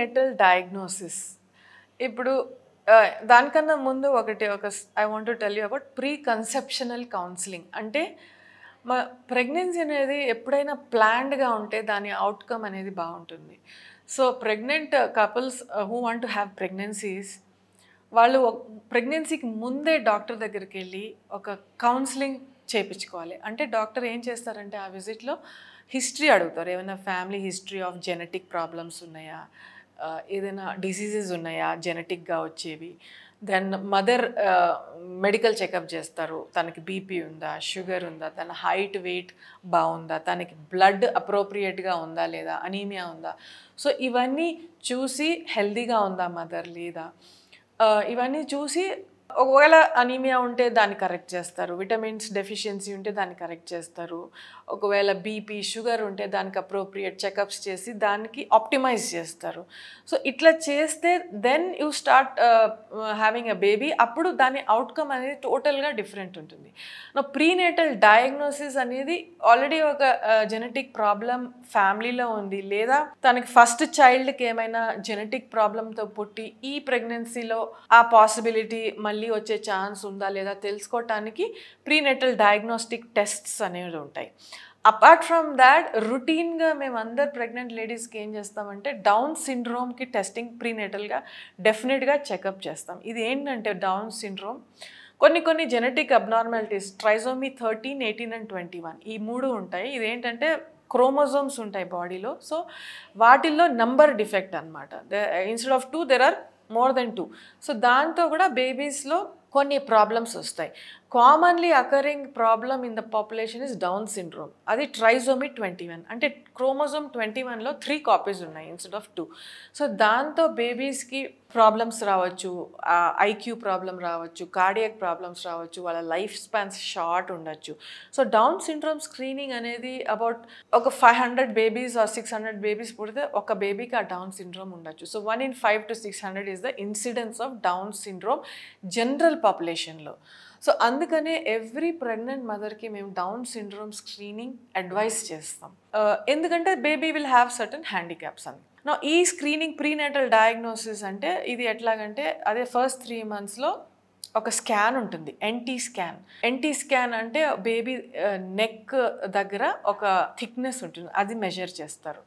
Prenatal diagnosis. ఇప్పుడు దానికన్నా ముందు I want to tell you about pre conceptional counselling. అంటే ప్రెగ్నెన్సీ అనేది ఎప్పుడైనా ప్లాన్డ్గా ఉంటే దాని అవుట్కమ్ అనేది బాగుంటుంది. So pregnant couples who want to have pregnancies, వాళ్ళు ప్రెగ్నెన్సీకి ముందే డాక్టర్ దగ్గరికి వెళ్ళి ఒక కౌన్సిలింగ్ చేయించుకోవాలి. అంటే డాక్టర్ ఏం చేస్తారంటే ఆ విజిట్లో హిస్టరీ అడుగుతారు. ఏమైనా family history of genetic problems ఉన్నాయా, ఏదైనా డిసీజెస్ ఉన్నాయా జెనెటిక్గా వచ్చేవి. దెన్ మదర్ మెడికల్ చెకప్ చేస్తారు. తనకి బీపీ ఉందా, షుగర్ ఉందా, తన హైట్ వెయిట్ బాగుందా, తనకి బ్లడ్ అప్రోప్రియేట్గా ఉందా లేదా, అనీమియా ఉందా. సో ఇవన్నీ చూసి హెల్దీగా ఉందా మదర్ లేదా, ఇవన్నీ చూసి ఒకవేళ అనీమియా ఉంటే దాన్ని కరెక్ట్ చేస్తారు, విటమిన్స్ డెఫిషియన్సీ ఉంటే దాన్ని కరెక్ట్ చేస్తారు, ఒకవేళ బీపీ షుగర్ ఉంటే దానికి అప్రోప్రియేట్ చెకప్స్ చేసి దానికి ఆప్టిమైజ్ చేస్తారు. సో ఇట్లా చేస్తే then you start having a baby. అప్పుడు దాని అవుట్కమ్ అనేది టోటల్గా డిఫరెంట్ ఉంటుంది. ప్రీనేటల్ డయాగ్నోసిస్ అనేది ఆల్రెడీ ఒక జెనెటిక్ ప్రాబ్లం ఫ్యామిలీలో ఉంది, లేదా తనకి ఫస్ట్ చైల్డ్కి ఏమైనా జెనెటిక్ ప్రాబ్లంతో పుట్టి ఈ ప్రెగ్నెన్సీలో ఆ పాసిబిలిటీ మళ్ళీ వచ్చే ఛాన్స్ ఉందా లేదా తెలుసుకోవటానికి ప్రీనేటల్ డయాగ్నోస్టిక్ టెస్ట్స్ అనేవి ఉంటాయి. అపార్ట్ ఫ్రమ్ దాట్ రొటీన్గా మేము అందరు ప్రెగ్నెంట్ లేడీస్కి ఏం చేస్తామంటే డౌన్ సిండ్రోమ్కి టెస్టింగ్ ప్రీనేటల్గా డెఫినెట్గా చెకప్ చేస్తాం. ఇది ఏంటంటే డౌన్ సిండ్రోమ్ కొన్ని జెనెటిక్ అబ్నార్మాలిటీస్, ట్రైజోమీ 13, 18 అండ్ 21 ఈ 3 ఉంటాయి. ఇదేంటంటే క్రోమోజోమ్స్ ఉంటాయి బాడీలో. సో వాటిల్లో నంబర్ డిఫెక్ట్ అనమాట. Instead of 2 there are more than 2. So దాంతో కూడా బేబీస్లో కొన్ని ప్రాబ్లమ్స్ వస్తాయి. Commonly occurring problem in the population is down syndrome. అది ట్రైజోమీ 21. అంటే క్రోమోజోమ్ 21లో 3 కాపీస్ ఉన్నాయి ఇన్స్టెడ్ ఆఫ్ 2. సో దాంతో బేబీస్కి ప్రాబ్లమ్స్ రావచ్చు, ఐక్యూ ప్రాబ్లం రావచ్చు, కార్డియాక్ ప్రాబ్లమ్స్ రావచ్చు, వాళ్ళ లైఫ్ స్పాన్స్ షార్ట్ ఉండొచ్చు. సో డౌన్ సిండ్రోమ్ స్క్రీనింగ్ అనేది అబౌట్ ఒక 500 బేబీస్ ఆర్ 600 బేబీస్ పుడితే ఒక బేబీకి ఆ డౌన్ సిండ్రోమ్ ఉండొచ్చు. So 1 in 5 to 600 is the incidence of down syndrome general పాపులేషన్లో. సో అందుకనే ఎవ్రీ ప్రెగ్నెంట్ మదర్కి మేము డౌన్ సిండ్రోమ్ స్క్రీనింగ్ అడ్వైస్ చేస్తాం. ఎందుకంటే baby will have certain handicaps అని. ఈ స్క్రీనింగ్ ప్రీనేటల్ డయాగ్నోసిస్ అంటే ఇది ఎట్లాగంటే అదే ఫస్ట్ 3 monthsలో ఒక స్కాన్ ఉంటుంది, ఎన్టీ స్కాన్. ఎన్టీ స్కాన్ అంటే బేబీ నెక్ దగ్గర ఒక థిక్నెస్ ఉంటుంది, అది మెజర్ చేస్తారు.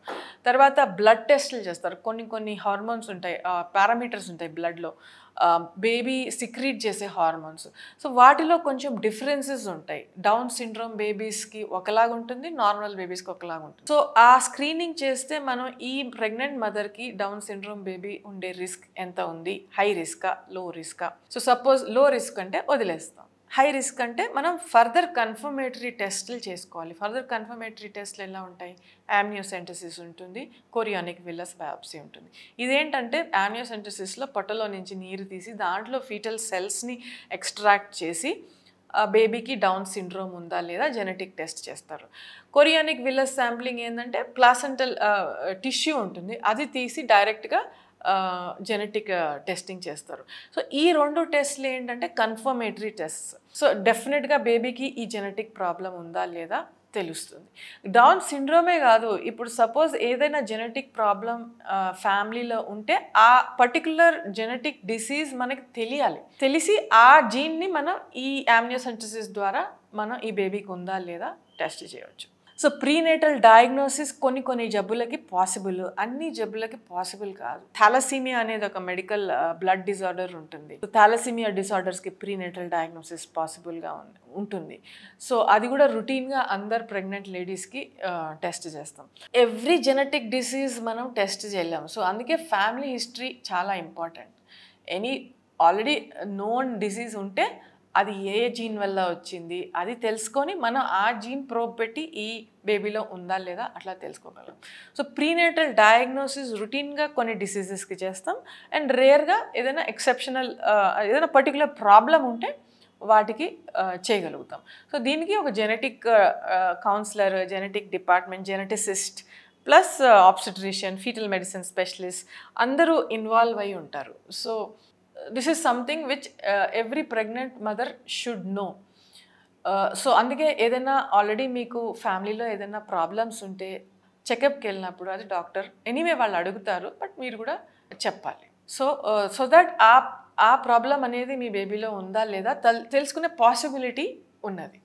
తర్వాత బ్లడ్ టెస్టులు చేస్తారు. కొన్ని హార్మోన్స్ ఉంటాయి, పారామీటర్స్ ఉంటాయి బ్లడ్లో, బేబీ సిక్రీట్ చేసే హార్మోన్స్. సో వాటిలో కొంచెం డిఫరెన్సెస్ ఉంటాయి. డౌన్ సిండ్రోమ్ బేబీస్కి ఒకలాగా ఉంటుంది, నార్మల్ బేబీస్కి ఒకలాగా ఉంటుంది. సో ఆ స్క్రీనింగ్ చేస్తే మనం ఈ ప్రెగ్నెంట్ మదర్కి డౌన్ సిండ్రోమ్ బేబీ ఉండే రిస్క్ ఎంత ఉంది, హై రిస్కా లో రిస్కా. సో సపోజ్ లో రిస్క్ అంటే వదిలేస్తాం, హై రిస్క్ అంటే మనం ఫర్దర్ కన్ఫర్మేటరీ టెస్టులు చేసుకోవాలి. ఫర్దర్ కన్ఫర్మేటరీ టెస్ట్లు ఎలా ఉంటాయి, యామ్నియోసెంటసిస్ ఉంటుంది, కొరియానిక్ విల్లస్ బయాప్సీ ఉంటుంది. ఇదేంటంటే యామ్నియోసెంటసిస్లో పొట్టలో నుంచి నీరు తీసి దాంట్లో ఫీటల్ సెల్స్ని ఎక్స్ట్రాక్ట్ చేసి బేబీకి డౌన్ సిండ్రోమ్ ఉందా లేదా జెనెటిక్ టెస్ట్ చేస్తారు. కొరియానిక్ విల్లస్ శాంప్లింగ్ ఏంటంటే ప్లాసెంటల్ టిష్యూ ఉంటుంది, అది తీసి డైరెక్ట్గా జెనెటిక్ టెస్టింగ్ చేస్తారు. సో ఈ 2 టెస్ట్లు ఏంటంటే కన్ఫర్మేటరీ టెస్ట్. సో డెఫినెట్గా బేబీకి ఈ జెనెటిక్ ప్రాబ్లం ఉందా లేదా తెలుస్తుంది. డౌన్ సిండ్రోమే కాదు, ఇప్పుడు సపోజ్ ఏదైనా జెనెటిక్ ప్రాబ్లం ఫ్యామిలీలో ఉంటే ఆ పర్టికులర్ జెనెటిక్ డిసీజ్ మనకి తెలిసి ఆ జీన్ని మనం ఈ యామ్నియోసెంటసిస్ ద్వారా మనం ఈ బేబీకి ఉందా లేదా టెస్ట్ చేయవచ్చు. సో ప్రీనేటల్ డయాగ్నోసిస్ కొన్ని జబ్బులకి పాసిబుల్, అన్ని జబ్బులకి పాసిబుల్ కాదు. థాలసీమియా అనేది ఒక మెడికల్ బ్లడ్ డిజార్డర్ ఉంటుంది. థాలసీమియా డిజార్డర్స్కి ప్రీనేటల్ డయాగ్నోసిస్ పాసిబుల్గా ఉంటుంది. సో అది కూడా రొటీన్గా అందరు ప్రెగ్నెంట్ లేడీస్కి టెస్ట్ చేస్తాం. ఎవ్రీ జెనెటిక్ డిసీజ్ మనం టెస్ట్ చేయలేము. సో అందుకే ఫ్యామిలీ హిస్టరీ చాలా important. Any already known disease ఉంటే అది ఏ జీన్ వల్ల వచ్చింది అది తెలుసుకొని మనం ఆ జీన్ ప్రోబ్ పెట్టి ఈ బేబీలో ఉందా లేదా అట్లా తెలుసుకోగలం. సో ప్రీనేటల్ డయాగ్నోసిస్ రొటీన్గా కొన్ని డిసీజెస్కి చేస్తాం, అండ్ రేర్గా ఏదైనా ఎక్సెప్షనల్ ఏదైనా పర్టికులర్ ప్రాబ్లం ఉంటే వాటికి చేయగలుగుతాం. సో దీనికి ఒక genetic counsellor, genetic department, geneticist plus obstetrician, foetal medicine specialist అందరూ ఇన్వాల్వ్ అయి ఉంటారు. So this is something which every pregnant mother should know. సో అందుకే ఏదైనా ఆల్రెడీ మీకు ఫ్యామిలీలో ఏదైనా ప్రాబ్లమ్స్ ఉంటే చెకప్కి వెళ్ళినప్పుడు అది డాక్టర్ ఎనీవే వాళ్ళు అడుగుతారు, బట్ మీరు కూడా చెప్పాలి. సో దట్ ఆ ప్రాబ్లం అనేది మీ బేబీలో ఉందా లేదా తెలుసుకునే పాసిబిలిటీ ఉన్నది.